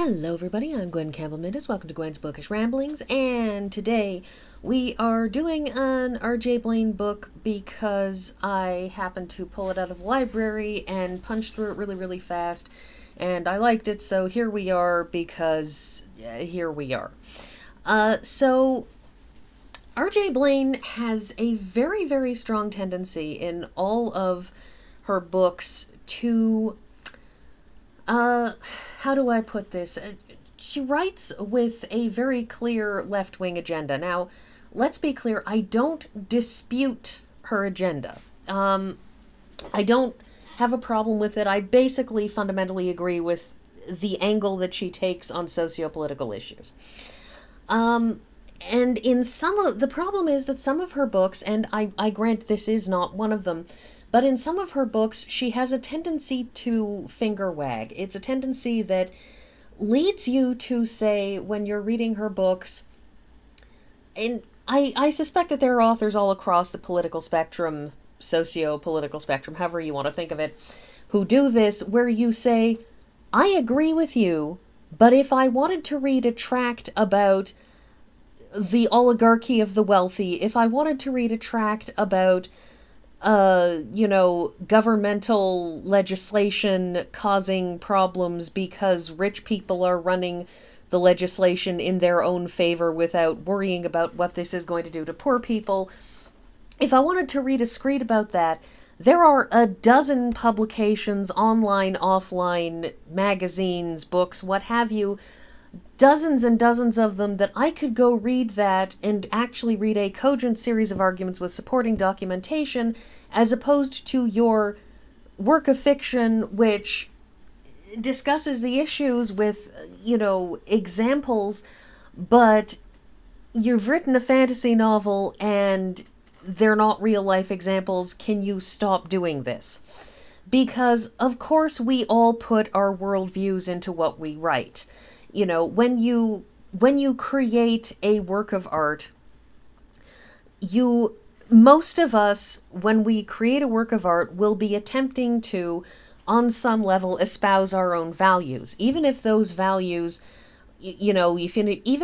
Hello everybody, I'm Gwen Campbell-Mindes. Welcome to Gwen's Bookish Ramblings, and today we are doing an R.J. Blain book because I happened to pull it out of the library and punch through it really fast, and I liked it, so here we are because here we are. So R.J. Blain has a very strong tendency in all of her books to how do I put this? She writes with a very clear left-wing agenda. Now, let's be clear, I don't dispute her agenda. I don't have a problem with it. I basically fundamentally agree with the angle that she takes on socio-political issues. And in the problem is that some of her books, and I grant this is not one of them, but in some of her books, she has a tendency to finger wag. It's a tendency that leads you to say, when you're reading her books, and I suspect that there are authors all across the political spectrum, socio-political spectrum, however you want to think of it, who do this, where you say, I agree with you, but if I wanted to read a tract about the oligarchy of the wealthy, if I wanted to read a tract about governmental legislation causing problems because rich people are running the legislation in their own favor without worrying about what this is going to do to poor people. If I wanted to read a screed about that, there are a dozen publications, online, offline, magazines, books, what have you, dozens and dozens of them that I could go read that and actually read a cogent series of arguments with supporting documentation, as opposed to your work of fiction which discusses the issues with, examples, but you've written a fantasy novel and they're not real life examples. Can you stop doing this? Because, of course, we all put our worldviews into what we write. When you create a work of art, most of us, when we create a work of art, will be attempting to, on some level, espouse our own values. Even if those values, even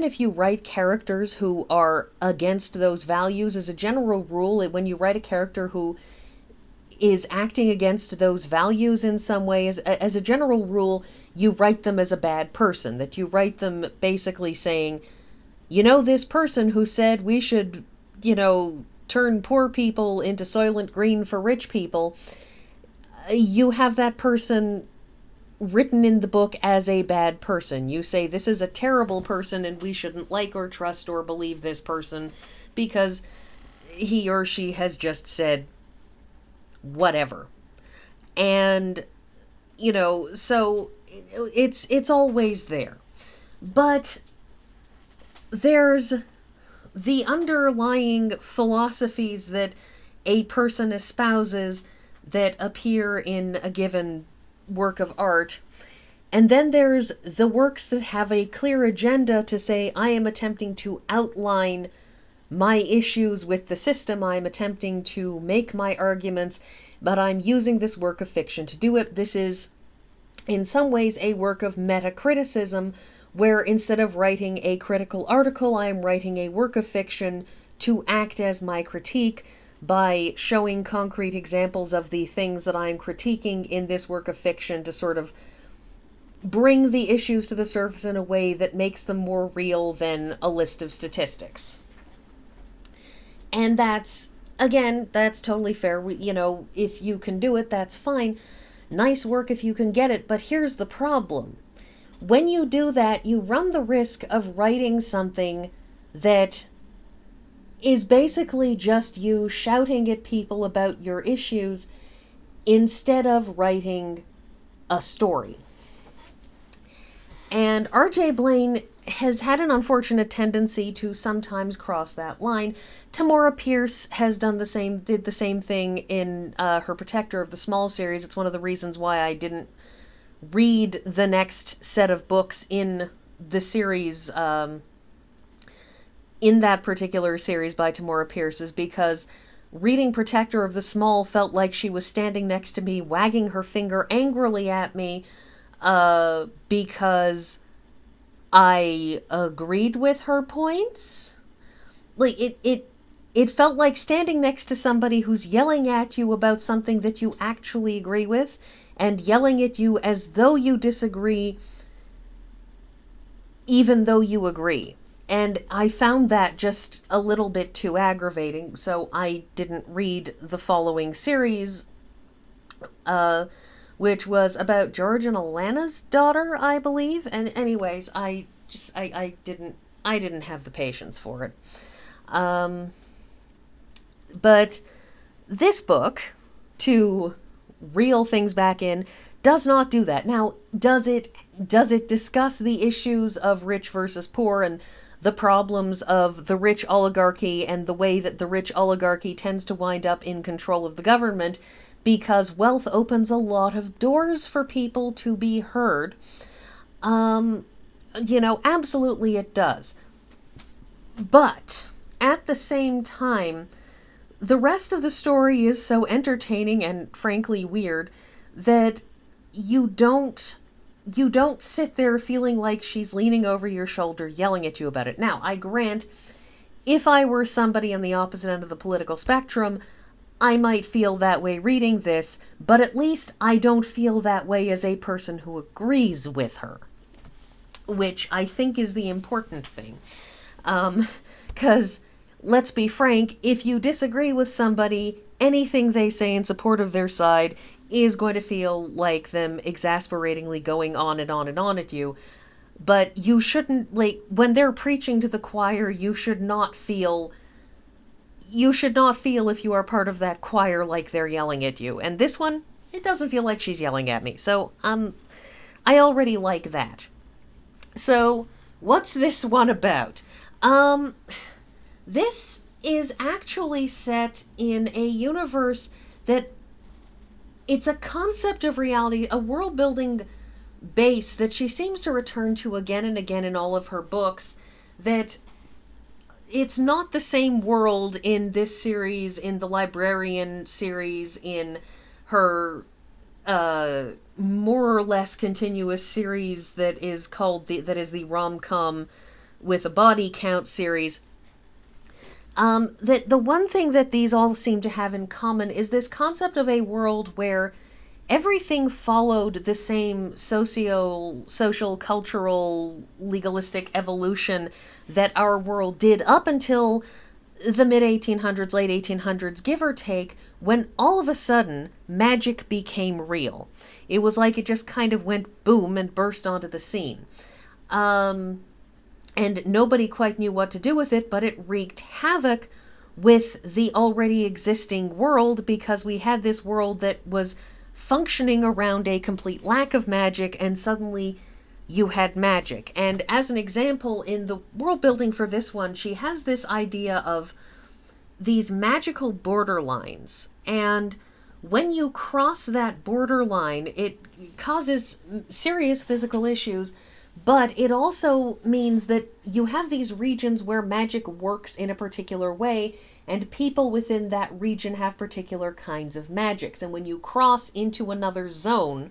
if you write characters who are against those values, as a general rule, when you write a character who is acting against those values in some way, as a general rule, you write them as a bad person, that you write them basically saying, this person who said we should, turn poor people into Soylent Green for rich people, you have that person written in the book as a bad person. You say this is a terrible person and we shouldn't like or trust or believe this person because he or she has just said whatever. And, so it's always there. But there's the underlying philosophies that a person espouses that appear in a given work of art. And then there's the works that have a clear agenda to say, I am attempting to outline my issues with the system, I'm attempting to make my arguments, but I'm using this work of fiction to do it. This is, in some ways, a work of metacriticism, where instead of writing a critical article, I am writing a work of fiction to act as my critique by showing concrete examples of the things that I'm critiquing in this work of fiction to sort of bring the issues to the surface in a way that makes them more real than a list of statistics. And that's totally fair. If you can do it, that's fine. Nice work if you can get it, but here's the problem. When you do that, you run the risk of writing something that is basically just you shouting at people about your issues instead of writing a story. And R.J. Blain has had an unfortunate tendency to sometimes cross that line. Tamora Pierce has did the same thing in her Protector of the Small series. It's one of the reasons why I didn't read the next set of books in the series, in that particular series by Tamora Pierce, is because reading Protector of the Small felt like she was standing next to me, wagging her finger angrily at me, because I agreed with her points. Like, it felt like standing next to somebody who's yelling at you about something that you actually agree with, and yelling at you as though you disagree, even though you agree. And I found that just a little bit too aggravating, so I didn't read the following series, which was about George and Alana's daughter, I believe. And anyways, I didn't have the patience for it. But this book, to reel things back in, does not do that. Now, does it discuss the issues of rich versus poor and the problems of the rich oligarchy and the way that the rich oligarchy tends to wind up in control of the government because wealth opens a lot of doors for people to be heard? Absolutely it does. But at the same time, the rest of the story is so entertaining and frankly weird that you don't sit there feeling like she's leaning over your shoulder yelling at you about it. Now, I grant, if I were somebody on the opposite end of the political spectrum, I might feel that way reading this, but at least I don't feel that way as a person who agrees with her, which I think is the important thing. 'Cause let's be frank, if you disagree with somebody, anything they say in support of their side is going to feel like them exasperatingly going on and on and on at you. But you shouldn't, when they're preaching to the choir, you should not feel if you are part of that choir like they're yelling at you. And this one, it doesn't feel like she's yelling at me. So, I already like that. So, what's this one about? This is actually set in a universe that it's a concept of reality, a world building base that she seems to return to again and again in all of her books, that it's not the same world in this series, in the Librarian series, in her more or less continuous series that is the rom-com with a body count series. That the one thing that these all seem to have in common is this concept of a world where everything followed the same social, cultural, legalistic evolution that our world did up until the mid-1800s, late 1800s, give or take, when all of a sudden magic became real. It was like it just kind of went boom and burst onto the scene. And nobody quite knew what to do with it, but it wreaked havoc with the already existing world because we had this world that was functioning around a complete lack of magic, and suddenly you had magic. And as an example, in the world building for this one, she has this idea of these magical borderlines. And when you cross that borderline, it causes serious physical issues, but it also means that you have these regions where magic works in a particular way, and people within that region have particular kinds of magics. And when you cross into another zone,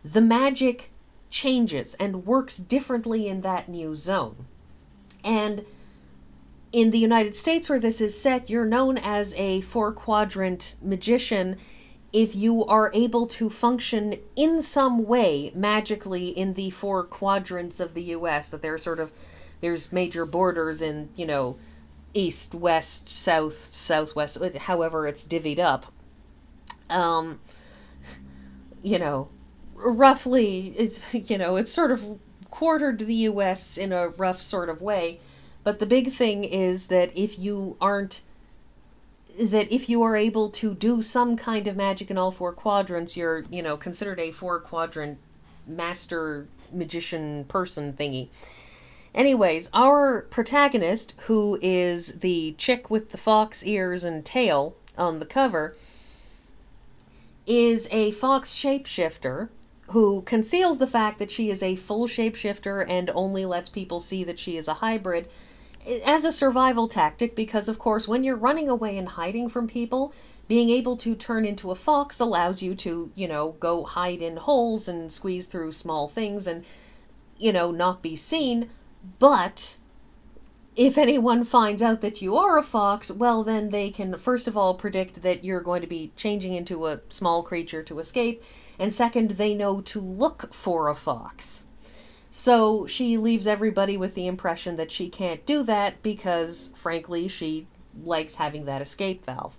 the magic changes and works differently in that new zone. And in the United States, where this is set, you're known as a 4-quadrant magician if you are able to function in some way magically in the 4 quadrants of the US, that there's major borders in, east, west, south, southwest, however it's divvied up. Roughly, it's sort of quartered the US in a rough sort of way. But the big thing is that if you are able to do some kind of magic in all 4 quadrants, you're, considered a 4-quadrant master magician person thingy. Anyways, our protagonist, who is the chick with the fox ears and tail on the cover, is a fox shapeshifter who conceals the fact that she is a full shapeshifter and only lets people see that she is a hybrid as a survival tactic, because of course when you're running away and hiding from people, being able to turn into a fox allows you to, go hide in holes and squeeze through small things and, not be seen, but if anyone finds out that you are a fox, well, then they can, first of all, predict that you're going to be changing into a small creature to escape, and second, they know to look for a fox. So she leaves everybody with the impression that she can't do that because, frankly, she likes having that escape valve.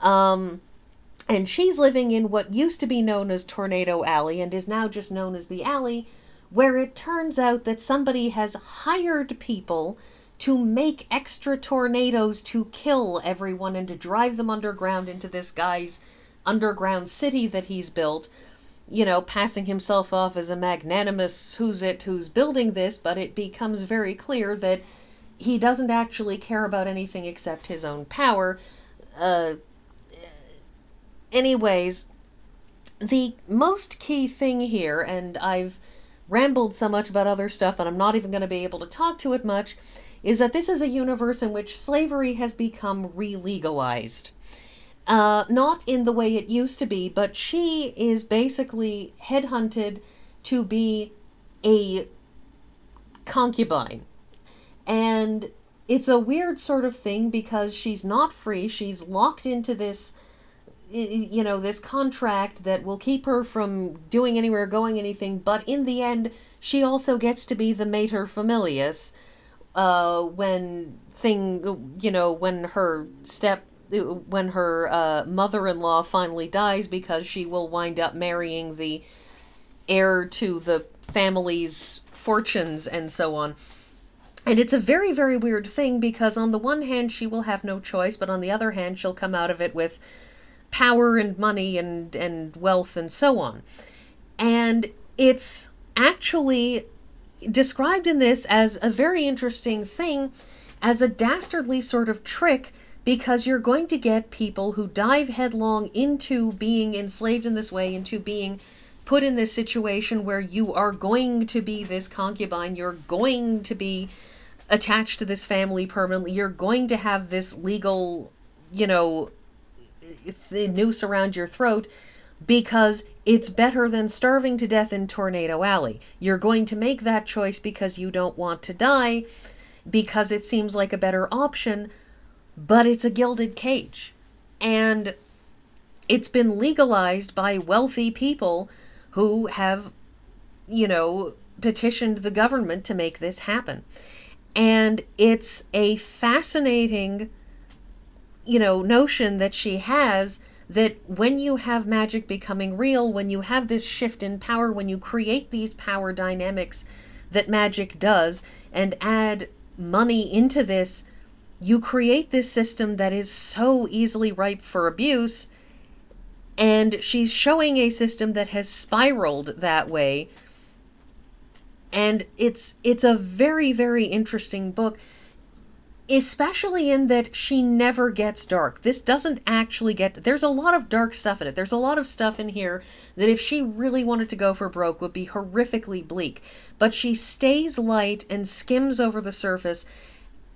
And she's living in what used to be known as Tornado Alley and is now just known as the Alley, where it turns out that somebody has hired people to make extra tornadoes to kill everyone and to drive them underground into this guy's underground city that he's built, passing himself off as a magnanimous who's building this, but it becomes very clear that he doesn't actually care about anything except his own power. Anyways, the most key thing here, and I've rambled so much about other stuff that I'm not even going to be able to talk to it much, is that this is a universe in which slavery has become re-legalized. Not in the way it used to be, but she is basically headhunted to be a concubine. And it's a weird sort of thing because she's not free. She's locked into this, this contract that will keep her from doing anywhere, going anything, but in the end, she also gets to be the mater familias, when her mother-in-law finally dies, because she will wind up marrying the heir to the family's fortunes and so on. And it's a very, very weird thing because on the one hand she will have no choice, but on the other hand she'll come out of it with power and money and wealth and so on. And it's actually described in this as a very interesting thing, as a dastardly sort of trick, because you're going to get people who dive headlong into being enslaved in this way, into being put in this situation where you are going to be this concubine, you're going to be attached to this family permanently, you're going to have this legal, noose around your throat, because it's better than starving to death in Tornado Alley. You're going to make that choice because you don't want to die, because it seems like a better option, but it's a gilded cage. And it's been legalized by wealthy people who have, petitioned the government to make this happen. And it's a fascinating, notion that she has, that when you have magic becoming real, when you have this shift in power, when you create these power dynamics that magic does, and add money into this, you create this system that is so easily ripe for abuse, and she's showing a system that has spiraled that way. And it's a very, very interesting book, especially in that she never gets dark. This doesn't actually there's a lot of dark stuff in it. There's a lot of stuff in here that if she really wanted to go for broke would be horrifically bleak. But she stays light and skims over the surface.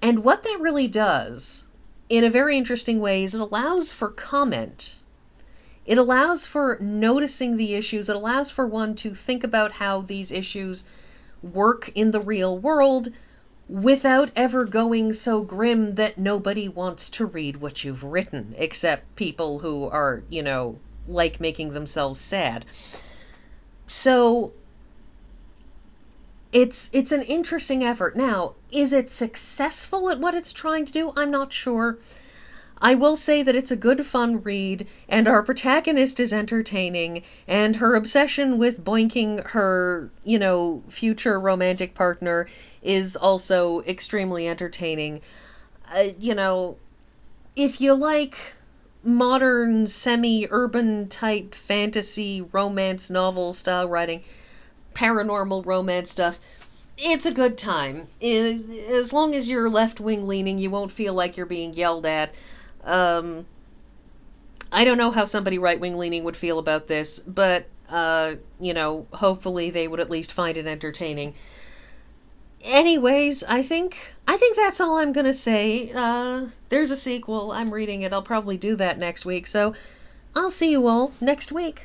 And what that really does, in a very interesting way, is it allows for comment. It allows for noticing the issues. It allows for one to think about how these issues work in the real world without ever going so grim that nobody wants to read what you've written, except people who are, like making themselves sad. So it's an interesting effort. Now, is it successful at what it's trying to do? I'm not sure. I will say that it's a good fun read, and our protagonist is entertaining, and her obsession with boinking her, future romantic partner is also extremely entertaining. If you like modern, semi-urban type fantasy romance novel style writing, paranormal romance stuff, it's a good time. As long as you're left-wing leaning, you won't feel like you're being yelled at. I don't know how somebody right-wing leaning would feel about this, but, hopefully they would at least find it entertaining. Anyways, I think that's all I'm gonna say. There's a sequel. I'm reading it. I'll probably do that next week, so I'll see you all next week.